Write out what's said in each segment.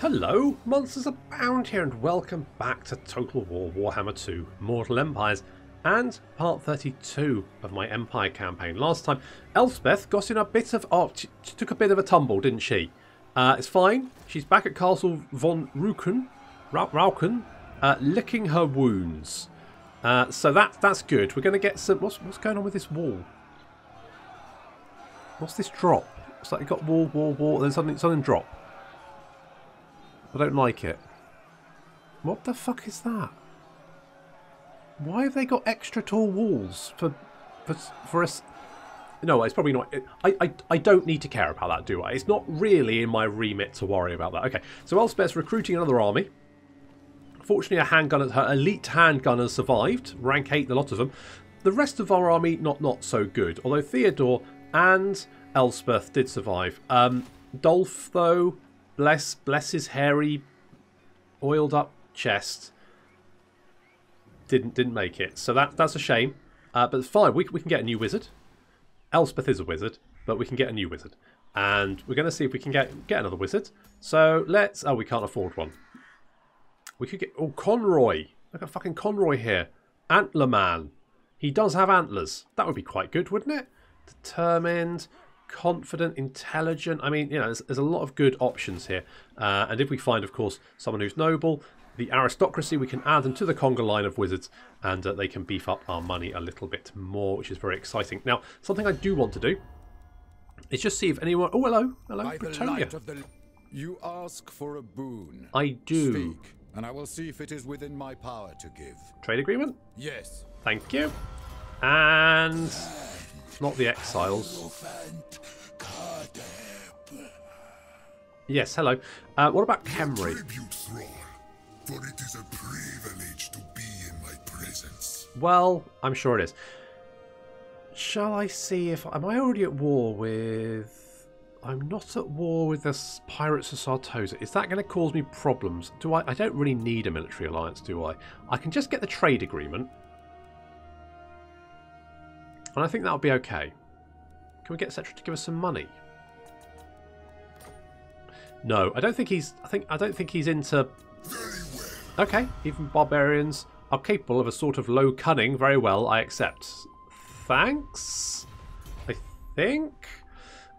Hello, MonstersAbound here, and welcome back to Total War Warhammer 2 Mortal Empires and part 32 of my Empire campaign. Last time, Elspeth got in a bit of... she took a bit of a tumble, didn't she? It's fine. She's back at Castle von Rauken, licking her wounds. So that's good. We're going to get some... What's going on with this wall? What's this drop? It's like you've got wall, then something drop. I don't like it. What the fuck is that? Why have they got extra tall walls for us? No, it's probably not. I don't need to care about that, do I? It's not really in my remit to worry about that. Okay, so Elspeth's recruiting another army. Fortunately, her elite handgunners survived. Rank 8, the lot of them. The rest of our army, not so good. Although Theodore and Elspeth did survive. Dolph, though... Bless his hairy, oiled up chest. Didn't make it. So that's a shame. But it's fine. We can get a new wizard. Elspeth is a wizard, but we can get a new wizard. And we're going to see if we can get another wizard. So let's... Oh, we can't afford one. We could get... Oh, Conroy. Look at fucking Conroy here. Antler Man. He does have antlers. That would be quite good, wouldn't it? Determined... confident, intelligent. I mean, you know, there's a lot of good options here. And if we find, of course, someone who's noble, the aristocracy, we can add them to the conga line of wizards, and they can beef up our money a little bit more, which is very exciting. Now, something I do want to do is just see if anyone... Oh, hello. Britonia. You ask for a boon. I do. Speak, and I will see if it is within my power to give. Trade agreement? Yes. Thank you. And... not the exiles. Yes, hello. What about Khemri? For it is a privilege to be in my presence. Well, I'm sure it is. Shall I see if... Am I already at war with... I'm not at war with the Pirates of Sartosa. Is that going to cause me problems? Do I don't really need a military alliance, do I? I can just get the trade agreement. And I think that'll be okay. Can we get Cetra to give us some money? No, I don't think he's... I don't think he's into... Very well. Okay, even barbarians are capable of a sort of low cunning. Very well, I accept. Thanks. I think.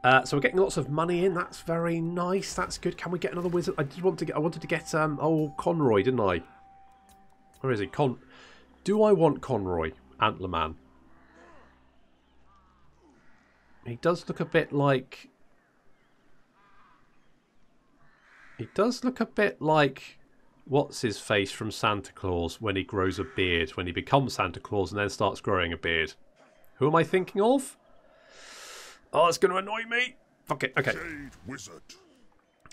So we're getting lots of money in. That's very nice. That's good. Can we get another wizard? I wanted to get old Conroy, didn't I? Where is he? Do I want Conroy? Antlerman. He does look a bit like... He does look a bit like... What's his face from Santa Claus when he grows a beard? When he becomes Santa Claus and then starts growing a beard. Who am I thinking of? Oh, it's going to annoy me. Fuck it. Okay. Jade Wizard.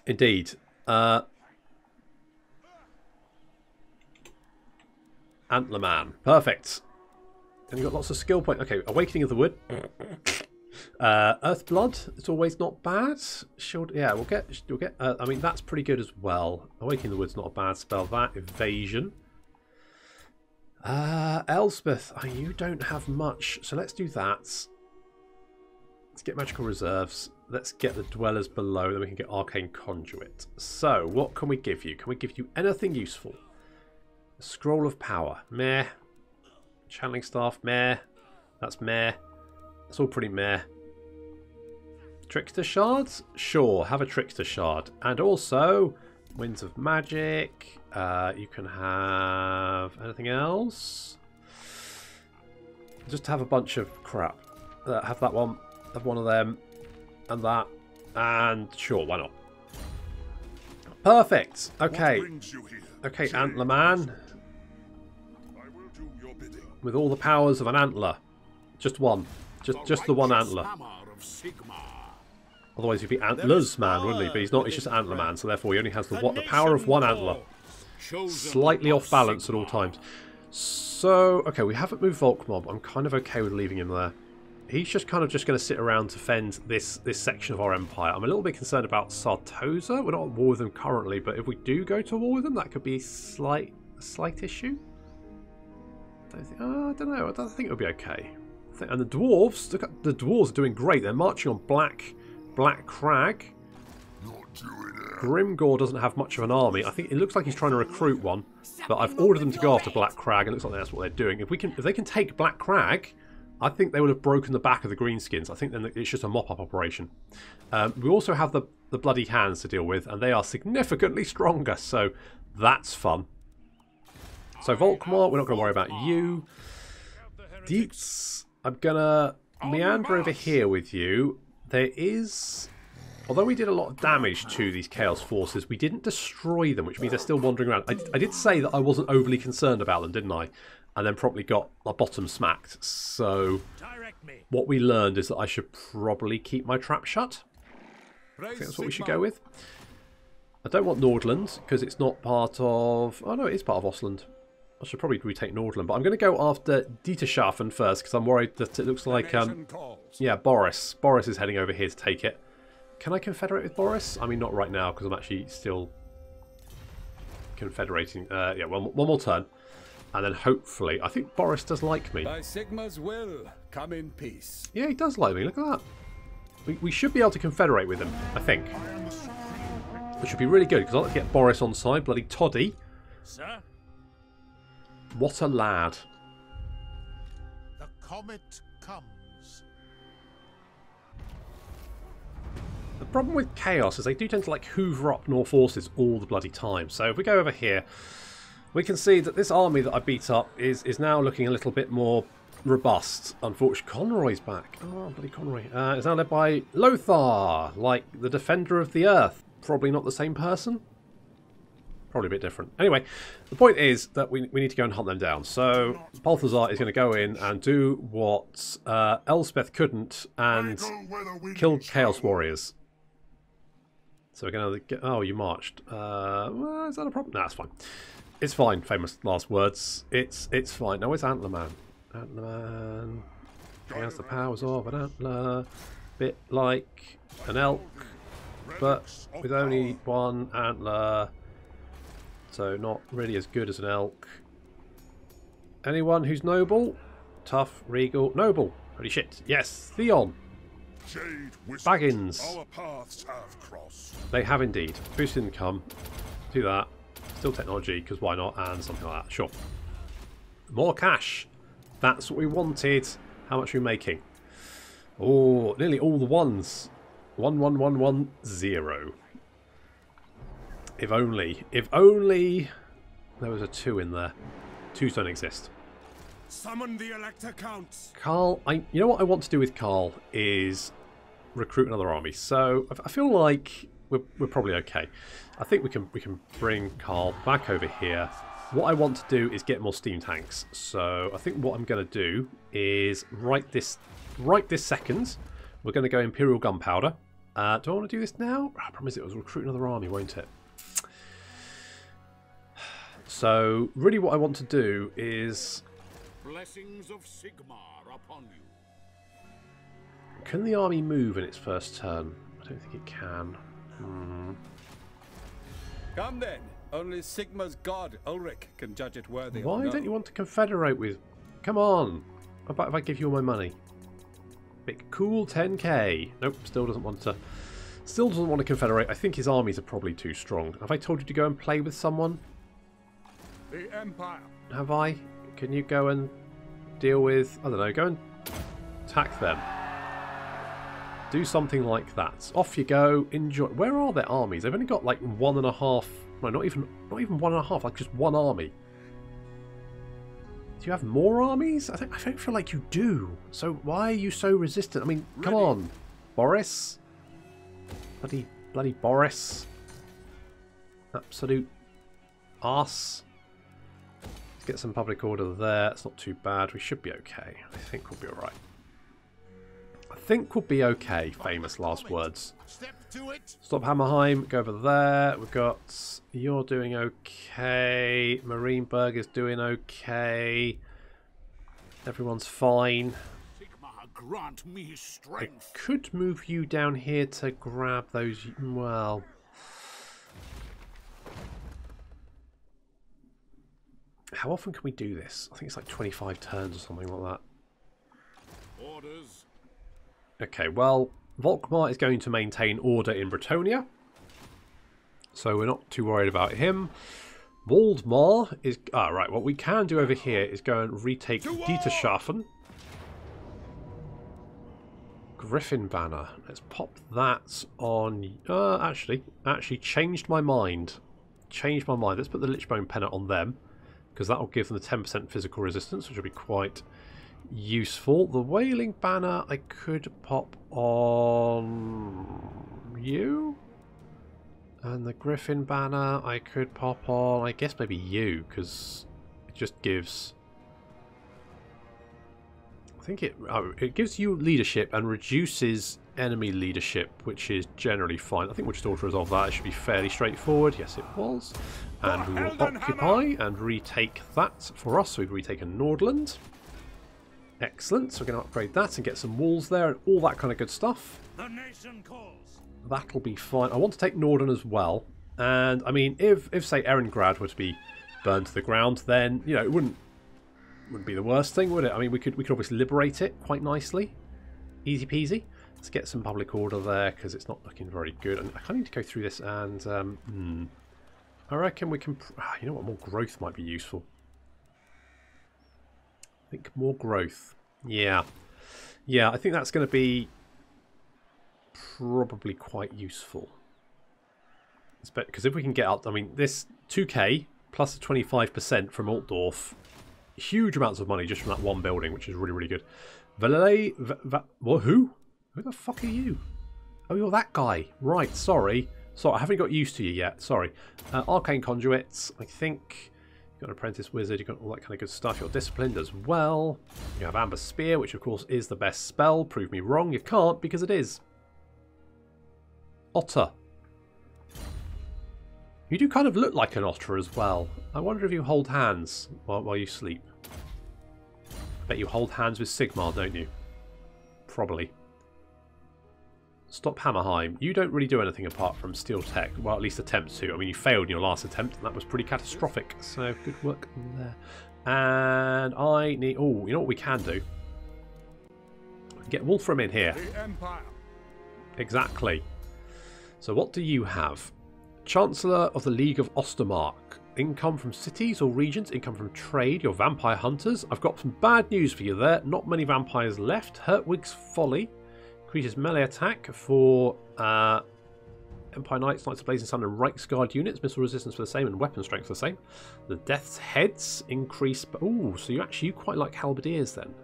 Indeed. Antlerman. Perfect. And you've got lots of skill points. Okay, Awakening of the Wood. Earthblood, it's always not bad. Shield, yeah, we'll get. I mean, that's pretty good as well. Awakening the Wood's not a bad spell. That evasion. Elspeth, you don't have much, so let's do that. Let's get magical reserves. Let's get the dwellers below. Then we can get arcane conduit. So, what can we give you? Can we give you anything useful? Scroll of power, meh. Channeling staff, meh. That's meh. It's all pretty meh. Trickster shards? Sure, have a trickster shard. And also, winds of magic. You can have anything else? Just have a bunch of crap. Have that one. Have one of them. And that. And sure, why not? Perfect. Okay. Okay, Antlerman. With all the powers of an antler. Just one. Just the one antler. Otherwise he'd be Antlers Man, wouldn't he? But he's not, he's just Antler Man, so therefore he only has the power of one antler. Slightly off balance at all times. So, okay, we haven't moved Volkmob. I'm kind of okay with leaving him there. He's just kind of going to sit around to fend this section of our empire. I'm a little bit concerned about Sartosa. We're not at war with them currently, but if we do go to war with them, that could be a slight issue. I don't know. I don't think it'll be okay. And the dwarves, look at the dwarves are doing great. They're marching on Black Crag. Not doing Grimgore doesn't have much of an army. I think it looks like he's trying to recruit one, but I've ordered them to go after Black Crag, and it looks like that's what they're doing. If they can take Black Crag, I think they would have broken the back of the Greenskins. I think then it's just a mop-up operation. We also have the Bloody Hands to deal with, and they are significantly stronger, so that's fun. So Volkmar, we're not going to worry about you. Dietz, I'm going to meander over here with you. There is... Although we did a lot of damage to these Chaos Forces, we didn't destroy them, which means they're still wandering around. I did say that I wasn't overly concerned about them, didn't I? And then probably got my bottom smacked. So what we learned is that I should probably keep my trap shut. I think that's what we should go with. I don't want Nordland, because it's not part of... Oh no, it is part of Ostland. I should probably retake Nordland, but I'm going to go after Dieterschaffen first, because I'm worried that it looks like... yeah, Boris. Boris is heading over here to take it. Can I confederate with Boris? I mean, not right now, because I'm actually still confederating. Yeah, one more turn. And then hopefully... I think Boris does like me. By Sigma's will, come in peace. Yeah, he does like me. Look at that. We should be able to confederate with him, I think. Which would be really good, because I'd like to get Boris on side. Bloody Toddy. Sir? What a lad. The comet comes. The problem with Chaos is they do tend to like hoover up North forces all the bloody time. So if we go over here, we can see that this army that I beat up is now looking a little bit more robust. Unfortunately, Conroy's back. Oh, bloody Conroy. It's now led by Lothir, like the Defender of the Earth. Probably not the same person. Probably a bit different. Anyway, the point is that we need to go and hunt them down. So Balthasar is going to go in and do what Elspeth couldn't and kill Chaos Warriors. So we're going to get... Oh, you marched. Well, is that a problem? Nah, it's fine. It's fine, famous last words. It's fine. Now, where's Antlerman? Antlerman... He has the powers of an antler. Bit like an elk, but with only one antler. So not really as good as an elk. Anyone who's noble? Tough, regal, noble. Holy shit. Yes, Theon. Baggins. Our paths have crossed. They have indeed. Boost income. Do that. Still technology, because why not? And something like that. Sure. More cash. That's what we wanted. How much are we making? Oh, nearly all the ones. 11110. If only there was a 2 in there. 2s don't exist. Summon the Elector Counts. Carl, you know what I want to do with Carl is recruit another army. So I feel like we're probably okay. I think we can bring Carl back over here. What I want to do is get more steam tanks. So I think what I'm going to do is right this second, we're going to go Imperial Gunpowder. Do I want to do this now? Oh, problem is it was recruit another army, won't it? So really what I want to do is... Blessings of Sigmar upon you. Can the army move in its first turn? I don't think it can. Come then. Only Sigma's god, Ulrich, can judge it worthy. Why don't you want to confederate with... Come on. How about if I give you all my money? Big cool 10k. Nope, still doesn't want to... Still doesn't want to confederate. I think his armies are probably too strong. Have I told you to go and play with someone? The Empire. Have I? Can you go and deal with... I don't know, go and attack them. Do something like that. Off you go. Enjoy. Where are their armies? They've only got like 1.5... No, not even 1.5. Like just one army. Do you have more armies? I don't feel like you do. So why are you so resistant? I mean, come on, Boris. Bloody Boris. Absolute arse. Let's get some public order there. It's not too bad. We should be okay. I think we'll be alright. I think we'll be okay. Famous last words. Stop Hammerheim. Go over there. We've got... You're doing okay. Marienburg is doing okay. Everyone's fine. Grant me strength. I could move you down here to grab those... Well... How often can we do this? I think it's like 25 turns or something like that. Orders. Okay, well, Volkmar is going to maintain order in Bretonnia. So we're not too worried about him. Waldmar is... Ah, right. What we can do over here is go and retake Dieterschaffen. Griffin Banner. Let's pop that on... actually changed my mind. Changed my mind. Let's put the Lichbone Pennant on them, because that will give them the 10% physical resistance, which will be quite useful. The Wailing Banner I could pop on you. And the Griffin Banner I could pop on, I guess maybe you, because it just gives... I think it gives you leadership and reduces enemy leadership, which is generally fine. I think we'll just auto-resolve that. It should be fairly straightforward. Yes, it was. And we will occupy and retake that for us. So we've retaken Nordland. Excellent. So we're going to upgrade that and get some walls there and all that kind of good stuff. The nation calls. That'll be fine. I want to take Norden as well. And, I mean, if say, Erengrad were to be burned to the ground, then, you know, it wouldn't be the worst thing, would it? I mean, we could obviously liberate it quite nicely. Easy peasy. Let's get some public order there, because it's not looking very good. And I kind of need to go through this and... I reckon we can... you know what? More growth might be useful. I think more growth. Yeah. Yeah, I think that's going to be... probably quite useful, because if we can get up, I mean, this 2k plus the 25% from Altdorf, huge amounts of money just from that one building, which is really, really good. Valet, what? Who the fuck are you? Oh, you're that guy, right? Sorry, I haven't got used to you yet. Sorry. Arcane Conduits, I think. You've got an Apprentice Wizard, you've got all that kind of good stuff. You're disciplined as well. You have Amber Spear, which of course is the best spell. Prove me wrong, you can't, because it is. Otter. You do kind of look like an otter as well. I wonder if you hold hands while you sleep. I bet you hold hands with Sigmar, don't you? Probably. Stop Hammerheim. You don't really do anything apart from Steel Tech. Well, at least attempt to. I mean, you failed in your last attempt, and that was pretty catastrophic. So, good work there. And I need... Oh, you know what we can do? Get Wulfrik in here. The Empire. Exactly. So what do you have? Chancellor of the League of Ostermark. Income from cities or regions, income from trade, your vampire hunters. I've got some bad news for you there. Not many vampires left. Hertwig's Folly. Increases melee attack for Empire Knights, Knights of Blazing Sun and Reichsguard units. Missile resistance for the same and weapon strength for the same. The Death's Heads increase... Oh, so you quite like Halberdiers then.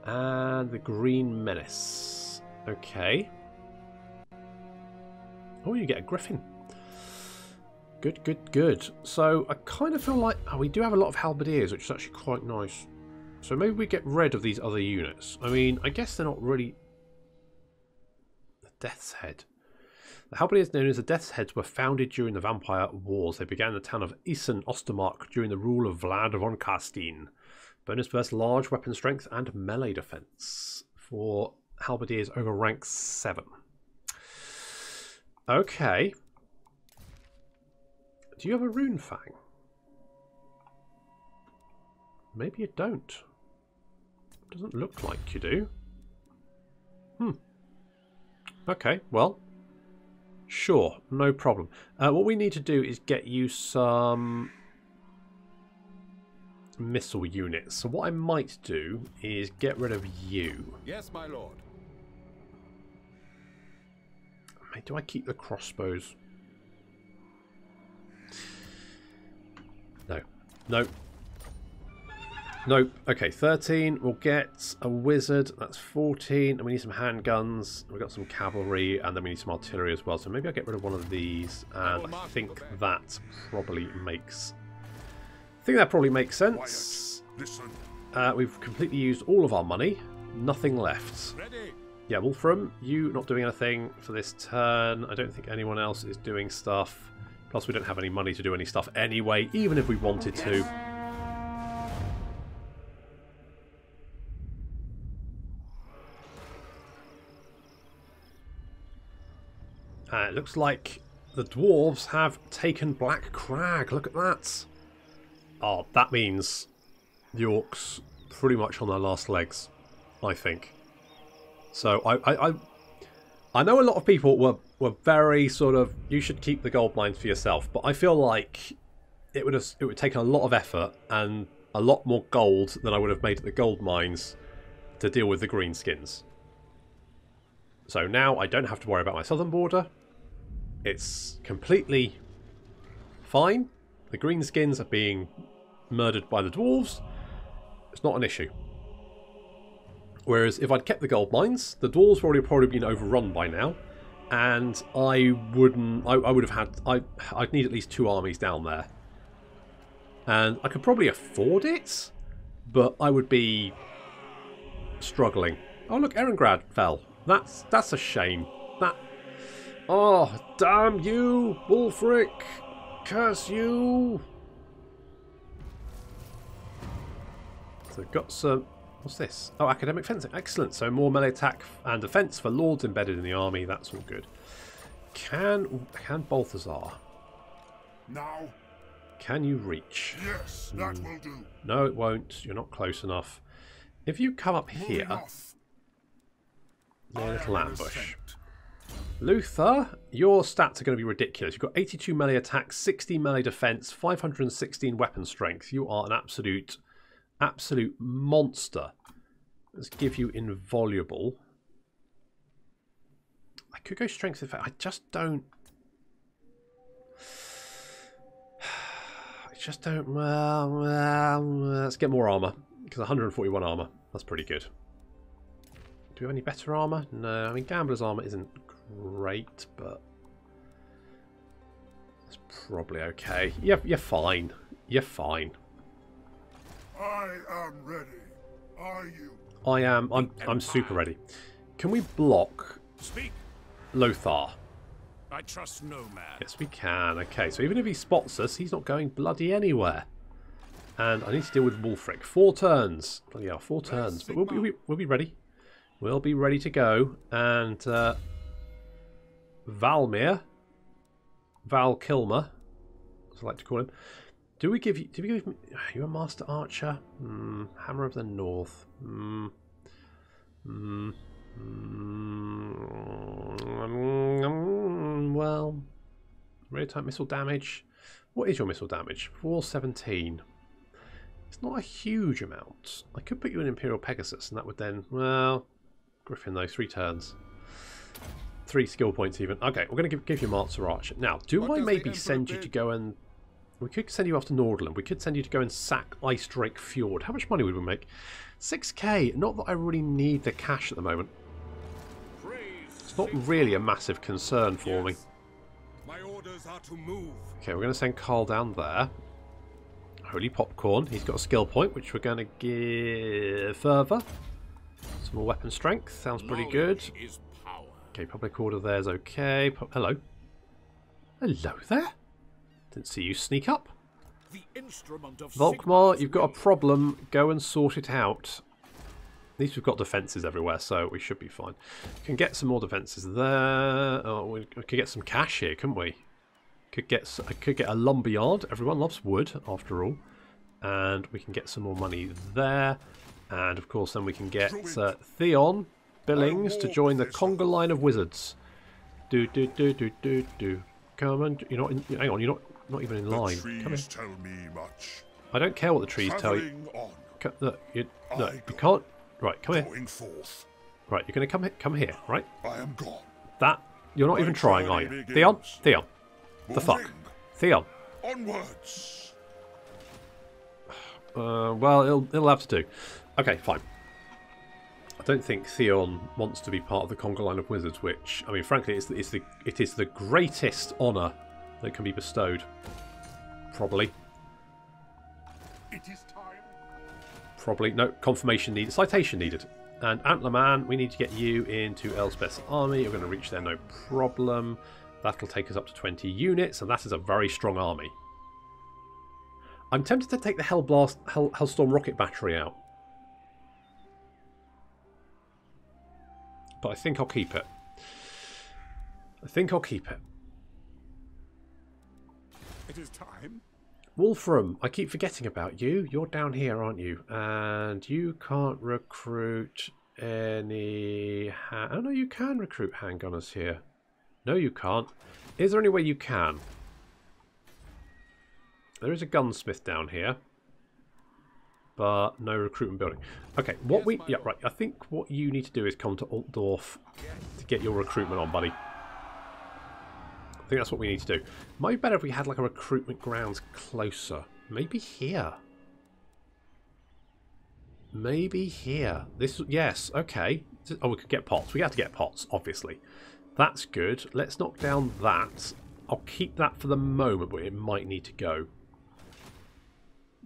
And the Green Menace. Okay. Oh, you get a Griffin. Good, good, good. So I kind of feel like... Oh, we do have a lot of Halberdiers, which is actually quite nice. So maybe we get rid of these other units. I mean, I guess they're not really... The Death's Head. The Halberdiers known as the Death's Heads were founded during the Vampire Wars. They began in the town of Isen, Ostermark, during the rule of Vlad von Carstein. Bonus versus large weapon strength and melee defense for Halberdiers over rank 7. Okay. Do you have a Rune Fang? Maybe you don't. Doesn't look like you do. Okay, well. Sure, no problem. What we need to do is get you some missile units. So what I might do is get rid of you. Yes, my lord. Do I keep the crossbows? No. No. Nope. Okay, 13. We'll get a wizard. That's 14. And we need some handguns. We've got some cavalry. And then we need some artillery as well. So maybe I'll get rid of one of these. And I think that probably makes... sense. We've completely used all of our money. Nothing left. Ready. Yeah, Wolfram, you not doing anything for this turn. I don't think anyone else is doing stuff. Plus, we don't have any money to do any stuff anyway, even if we wanted to. It looks like the dwarves have taken Black Crag. Look at that. Oh, that means the orcs pretty much on their last legs, I think. So I know a lot of people were very sort of, you should keep the gold mines for yourself, but I feel like it would take a lot of effort and a lot more gold than I would have made at the gold mines to deal with the greenskins. So now I don't have to worry about my southern border. It's completely fine. The greenskins are being murdered by the dwarves. It's not an issue. Whereas if I'd kept the gold mines, the dwarves would have probably been overrun by now, and I would have had, I'd need at least 2 armies down there, and I could probably afford it, but I would be struggling. Oh look, Erengrad fell. That's a shame. Oh damn you, Wulfrik! Curse you! So I've got some. What's this? Oh, academic fencing. Excellent. So more melee attack and defense for lords embedded in the army. That's all good. Can Balthasar? Now? Can you reach? Yes, that will do. No, it won't. You're not close enough. If you come up here, a little ambush. Lothir, your stats are going to be ridiculous. You've got 82 melee attack, 60 melee defense, 516 weapon strength. You are an absolute monster. Let's give you invaluable. I could go strength effect. I just don't. Well, let's get more armor, because 141 armor. That's pretty good. Do we have any better armor? No. I mean, Gambler's armor isn't great, but it's probably okay. You're fine. You're fine. I am ready. Are you? I am. I'm super ready. Can we block Speak. Lothir? I trust no man. Yes, we can. Okay, so even if he spots us, he's not going bloody anywhere. And I need to deal with Wulfrik. 4 turns. Bloody hell, 4 turns. But we'll be ready. We'll be ready to go. And Valmir, Val Kilmer, as I like to call him. Do we give you? Are you a master archer? Hammer of the North. Well, rare type missile damage. What is your missile damage? 417. It's not a huge amount. I could put you in Imperial Pegasus, and that would then, well, Griffin though, 3 turns. 3 skill points even. Okay, we're going to give you Master Archer. Now, do I maybe send you to go and... We could send you off to Nordland. We could send you to go and sack Ice Drake Fjord. How much money would we make? 6k. Not that I really need the cash at the moment. It's not really a massive concern for me. My orders are to move. Okay, we're going to send Carl down there. Holy Popcorn. He's got a skill point, which we're going to give further. Some more weapon strength. Sounds pretty good. Okay, public order there's okay. Hello. Hello there. Didn't see you sneak up. Volkmar, you've got a problem. Go and sort it out. At least we've got defences everywhere, so we should be fine. We can get some more defences there. Oh, we could get some cash here, couldn't we? I could get a lumberyard. Everyone loves wood, after all. And we can get some more money there. And, of course, then we can get Theon Billings to join the conga line of wizards. Do. Come on. You're not in, hang on, you're not even in line. Come here. Tell me much. I don't care what the trees tell you. Look, you can't. Right, come here. Right, you're going to come here, right? I am gone. That you're not even trying, are you? Theon? The fuck? Theon. Onwards. Well, it'll have to do. Okay, fine. I don't think Theon wants to be part of the conga line of wizards, which, I mean, frankly, it is the greatest honour that can be bestowed. Probably. It is time. Probably. No, confirmation needed. Citation needed. And Antlerman, we need to get you into Elspeth's army. You're going to reach there, no problem. That'll take us up to 20 units, and that is a very strong army. I'm tempted to take the Hellstorm rocket battery out. But I think I'll keep it. It is time. Wolfram, I keep forgetting about you. You're down here, aren't you? And you can't recruit any... Oh, no, you can recruit handgunners here. No, you can't. Is there any way you can? There is a gunsmith down here. But no recruitment building. Okay, what we... Yeah, right. I think what you need to do is come to Altdorf to get your recruitment on, buddy. I think that's what we need to do. Might be better if we had like a recruitment grounds closer. Maybe here. Maybe here. This, yes, okay. Oh, we could get pots. We have to get pots, obviously. That's good. Let's knock down that. I'll keep that for the moment, but it might need to go.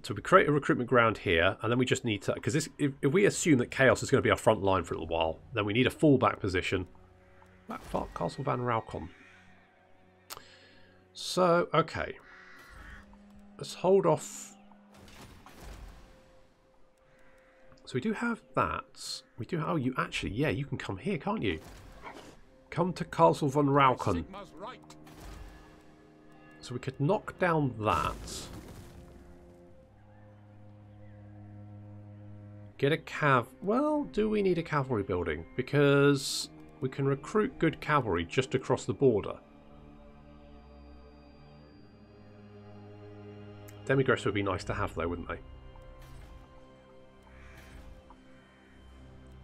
So we create a recruitment ground here, and then we just need to... Because if we assume that Chaos is going to be our front line for a little while, then we need a fallback position. Castle Van Raucon. So, okay. Let's hold off... So we do have that. We do. Oh, you actually, yeah, you can come here, can't you? Come to Castle von Raucon. So we could knock down that. Get a cav. Well, do we need a cavalry building? Because we can recruit good cavalry just across the border. Demigress would be nice to have, though, wouldn't they?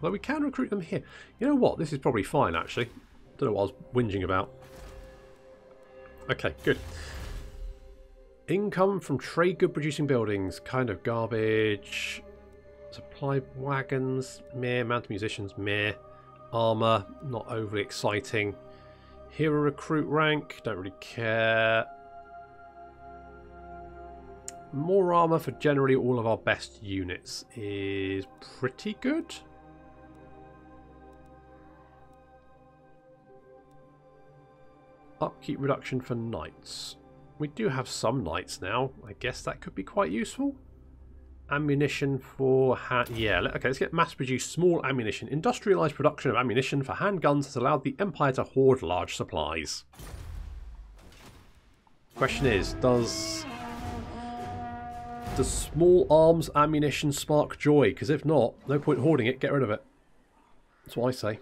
Although we can recruit them here. You know what? This is probably fine, actually. Don't know what I was whinging about. Okay, good. Income from trade good producing buildings. Kind of garbage. Supply wagons. Meh. Mounted musicians. Meh. Armour. Not overly exciting. Hero recruit rank. Don't really care. More armour for generally all of our best units is pretty good. Upkeep reduction for knights. We do have some knights now. I guess that could be quite useful. Ammunition for... yeah, okay, let's get mass-produced small ammunition. Industrialised production of ammunition for handguns has allowed the Empire to hoard large supplies. Question is, does small arms ammunition spark joy? Because if not, no point hoarding it, get rid of it. That's what I say.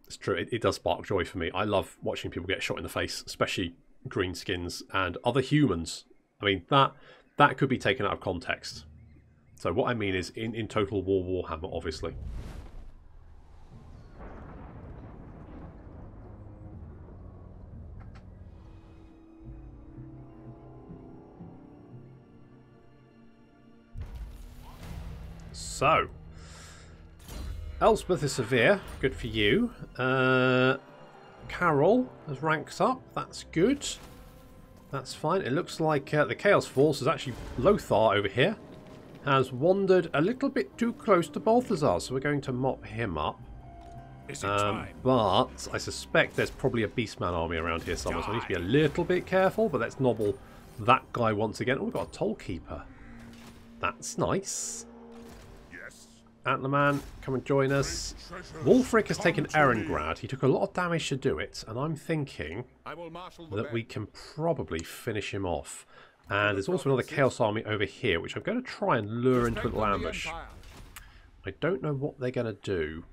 It's true, it does spark joy for me. I love watching people get shot in the face, especially greenskins and other humans. I mean, that could be taken out of context. So what I mean is in Total War Warhammer, obviously. So... Elspeth is severe, good for you. Carol has ranks up, that's good. That's fine. It looks like the Chaos Force is actually Lothir over here. Has wandered a little bit too close to Balthasar, so we're going to mop him up. But I suspect there's probably a Beastman army around here somewhere, so I need to be a little bit careful, but let's nobble that guy once again. Oh, we've got a Tollkeeper. That's nice. Antlerman, come and join us. Wulfrik has taken Erengrad. He took a lot of damage to do it, and I'm thinking that we can probably finish him off. And there's also another Chaos army over here, which I'm going to try and lure into a little ambush. I don't know what they're going to do.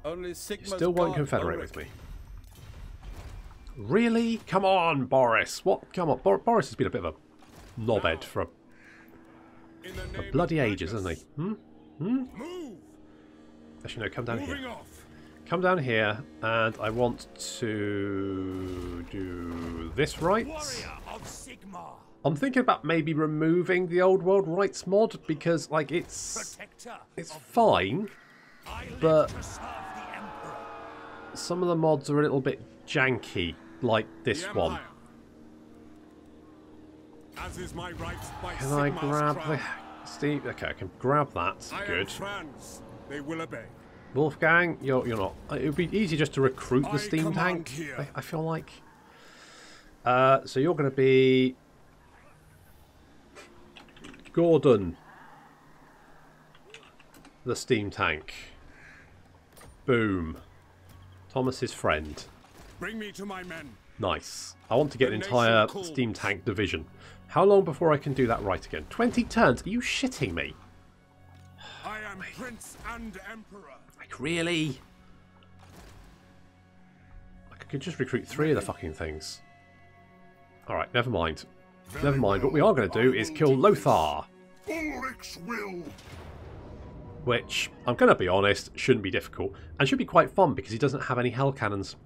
You still won't confederate with me. Really? Come on, Boris. What? Come on. Boris has been a bit of a knobhead for a bloody ages, hasn't he? Actually, no, come down here. Come down here, and I want to do this right. I'm thinking about maybe removing the old World Rites mod, because, like, it's fine, but some of the mods are a little bit janky, like this one. Can I grab the Steve? Okay, I can grab that. Good. Wolfgang, you're not. It would be easy just to recruit the steam tank. I feel like. So you're going to be Gordon, the steam tank. Boom. Thomas's friend. Bring me to my men. Nice. I want to get an entire steam tank division. How long before I can do that right again? 20 turns? Are you shitting me? am Prince and Emperor. Like, really? Like, I could just recruit 3 of the fucking things. Alright, never mind. Never mind. What we are going to do is kill Lothir. Ulrich's will. Which, I'm going to be honest, shouldn't be difficult. And should be quite fun because he doesn't have any hell cannons.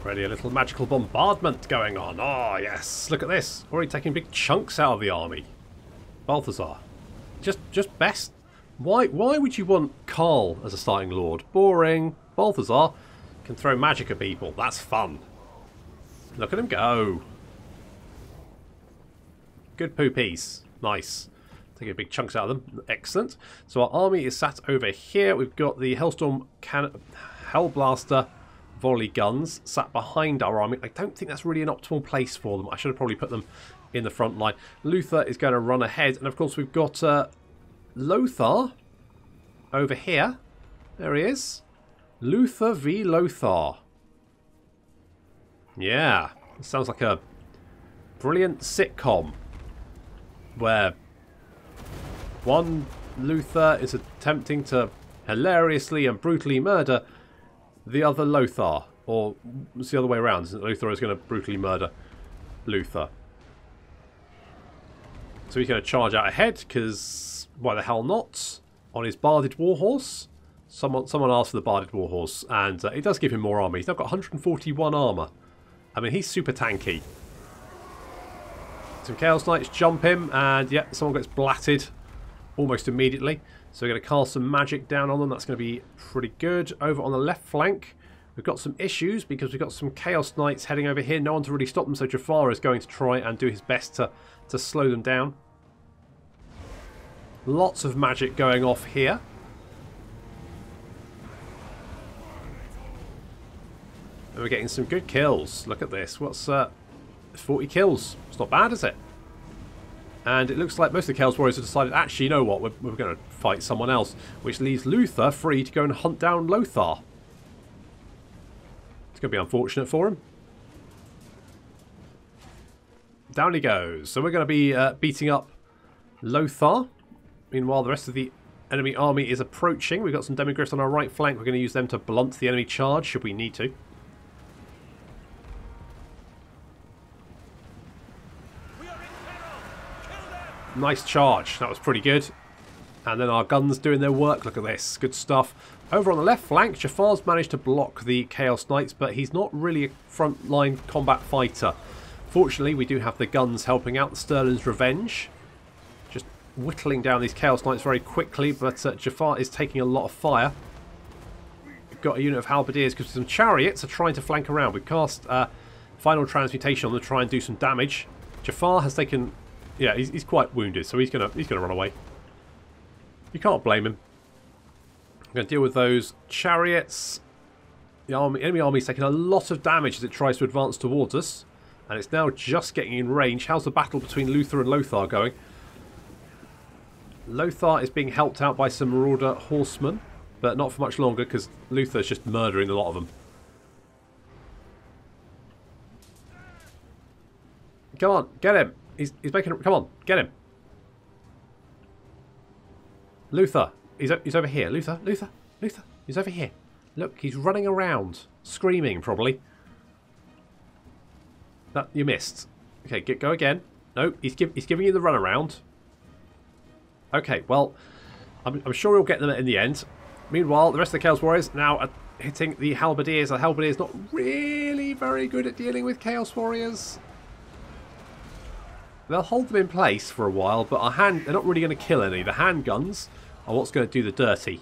Already a little magical bombardment going on. Oh, yes. Look at this. Already taking big chunks out of the army. Balthasar. Just best. Why would you want Karl as a starting lord? Boring. Balthasar can throw magic at people. That's fun. Look at him go. Good poopies. Nice. Taking big chunks out of them. Excellent. So our army is sat over here. We've got the Hellstorm Hellblaster volley guns sat behind our army. I don't think that's really an optimal place for them. I should have probably put them in the front line. Lothir is going to run ahead, and of course we've got Lothir over here. There he is. Lothir v Lothir. Yeah, it sounds like a brilliant sitcom where one Lothir is attempting to hilariously and brutally murder the other Lothir, or it's the other way around, isn't it? Lothir is going to brutally murder Lothir. So he's going to charge out ahead, because why the hell not? On his Barded Warhorse. Someone asked for the Barded Warhorse, and it does give him more armor. He's now got 141 armor. I mean, he's super tanky. Some Chaos Knights jump him, and yeah, someone gets blatted almost immediately. So we're going to cast some magic down on them. That's going to be pretty good. Over on the left flank, we've got some issues because we've got some Chaos Knights heading over here. No one to really stop them, so Jafar is going to try and do his best to slow them down. Lots of magic going off here. And we're getting some good kills. Look at this. What's 40 kills? It's not bad, is it? And it looks like most of the Chaos Warriors have decided, actually, you know what, we're going to fight someone else. Which leaves Lothir free to go and hunt down Lothir. It's going to be unfortunate for him. Down he goes. So we're going to be beating up Lothir. Meanwhile, the rest of the enemy army is approaching. We've got some Demigryphs on our right flank. We're going to use them to blunt the enemy charge, should we need to. Nice charge. That was pretty good. And then our guns doing their work. Look at this. Good stuff. Over on the left flank, Jafar's managed to block the Chaos Knights, but he's not really a frontline combat fighter. Fortunately, we do have the guns helping out. Sterling's Revenge. Just whittling down these Chaos Knights very quickly, but Jafar is taking a lot of fire. We've got a unit of Halberdiers because some Chariots are trying to flank around. We've cast Final Transmutation on them to try and do some damage. Jafar has taken... Yeah, he's quite wounded, so he's gonna run away. You can't blame him. I'm going to deal with those Chariots. The enemy army is taking a lot of damage as it tries to advance towards us. And it's now just getting in range. How's the battle between Lothir and Lothir going? Lothir is being helped out by some Marauder horsemen, but not for much longer because Lothir's just murdering a lot of them. Come on, get him. He's making it. Come on, get him. Lothir. He's over here. Lothir. He's over here. Look, he's running around. Screaming, probably. That, you missed. Okay, go again. No, he's giving you the runaround. Okay, well, I'm sure we'll get them in the end. Meanwhile, the rest of the Chaos Warriors now are hitting the Halberdiers. The Halberdiers not really very good at dealing with Chaos Warriors. They'll hold them in place for a while, but they're not really going to kill any. The handguns are what's going to do the dirty.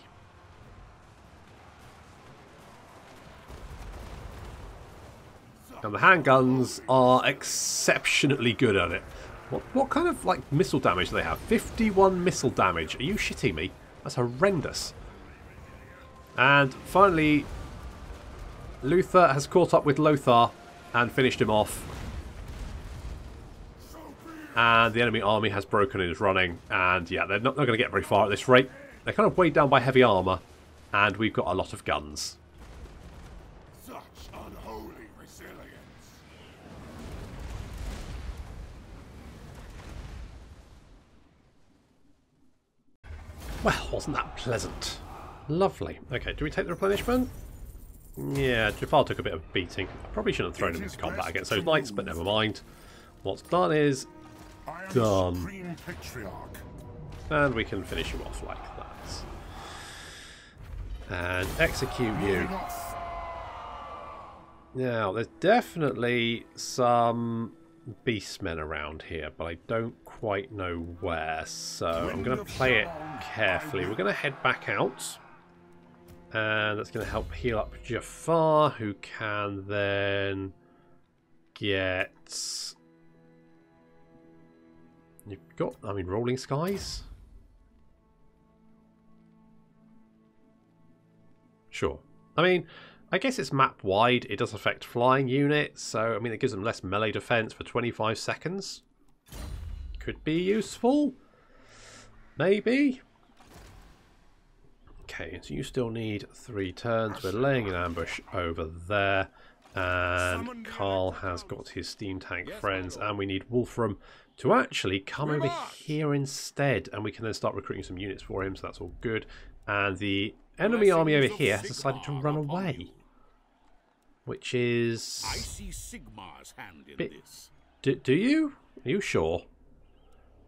And the handguns are exceptionally good at it. What kind of like missile damage do they have? 51 missile damage. Are you shitting me? That's horrendous. And finally, Lothir has caught up with Lothir and finished him off. And the enemy army has broken and is running. And yeah, they're not going to get very far at this rate. They're kind of weighed down by heavy armour. And we've got a lot of guns. Such unholy resilience. Well, wasn't that pleasant? Lovely. Okay, do we take the replenishment? Yeah, Jafar took a bit of a beating. I probably shouldn't have thrown him into combat against those knights, but never mind. What's done is done. And we can finish him off like that. And execute you. Now, there's definitely some beastmen around here, but I don't quite know where, so I'm going to play it carefully. We're going to head back out. And that's going to help heal up Jafar, who can then get... You've got, I mean, Rolling Skies? Sure. I mean, I guess it's map-wide. It does affect flying units, so, I mean, it gives them less melee defense for 25 seconds. Could be useful. Maybe. Okay, so you still need 3 turns. We're laying an ambush over there. And Carl has got his steam tank friends. And we need Wulfrik to actually come over here instead. And we can then start recruiting some units for him, so that's all good. And the enemy army over here has decided to run away. Which is... I see Sigmar's hand in this. Do you? Are you sure?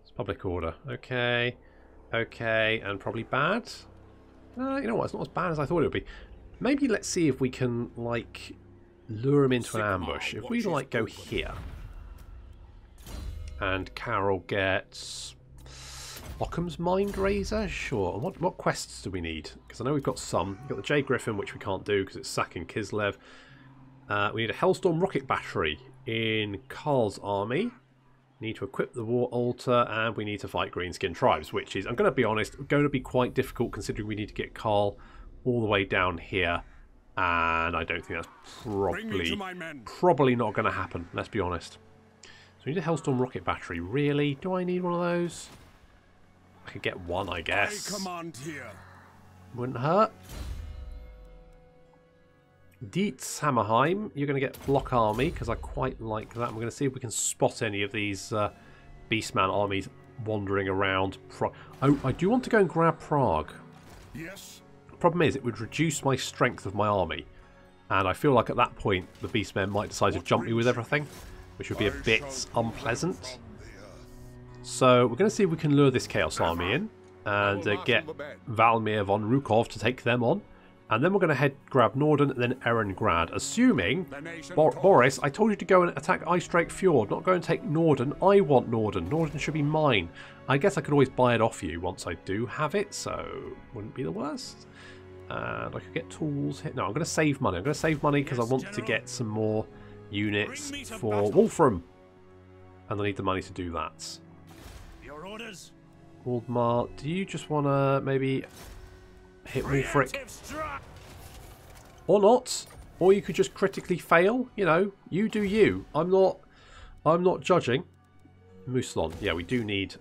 It's public order. Okay. Okay, and probably bad. You know what, it's not as bad as I thought it would be. Maybe let's see if we can, like, lure him into an ambush. If we, like, go here. And Carol gets... Occam's Mind Razor? Sure. And what quests do we need? Because I know we've got some. We've got the J Griffin, which we can't do because it's sacking Kislev. We need a Hellstorm Rocket Battery in Carl's army. Need to equip the War Altar, and we need to fight Greenskin tribes, which is, I'm going to be honest, going to be quite difficult considering we need to get Carl all the way down here, and I don't think that's probably not going to happen, let's be honest. So we need a Hellstorm Rocket Battery. Really? Do I need one of those? I could get one, I guess. Command here. Wouldn't hurt. Dietz Hammerheim, you're going to get Block Army, because I quite like that. We're going to see if we can spot any of these Beastman armies wandering around. Oh, I do want to go and grab Prague. Yes. The problem is, it would reduce my strength of my army. And I feel like at that point, the Beastmen might decide to jump me with everything, which would be a bit unpleasant. So we're going to see if we can lure this Chaos Army in, and get Valmir von Rukov to take them on. And then we're going to grab Norden and then Erengrad, assuming... Boris, I told you to go and attack Icedrake Fjord, not go and take Norden. I want Norden. Norden should be mine. I guess I could always buy it off you once I do have it, so wouldn't be the worst. And I could get tools here. No, I'm going to save money. I'm going to save money because I want to get some more units for Wulfrik. And I need the money to do that. Your orders? Waldmar, do you just want to maybe... hit Wulfrik, or not, or you could just critically fail. You know, you do you. I'm not judging. Muslon, yeah, we do need.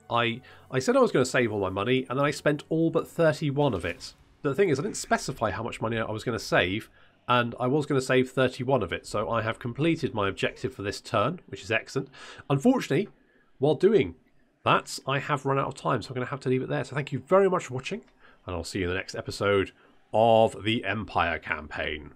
I said I was going to save all my money, and then I spent all but 31 of it. But the thing is, I didn't specify how much money I was going to save, and I was going to save 31 of it. So I have completed my objective for this turn, which is excellent. Unfortunately, while doing that, I have run out of time, so I'm going to have to leave it there. So thank you very much for watching, and I'll see you in the next episode of the Empire campaign.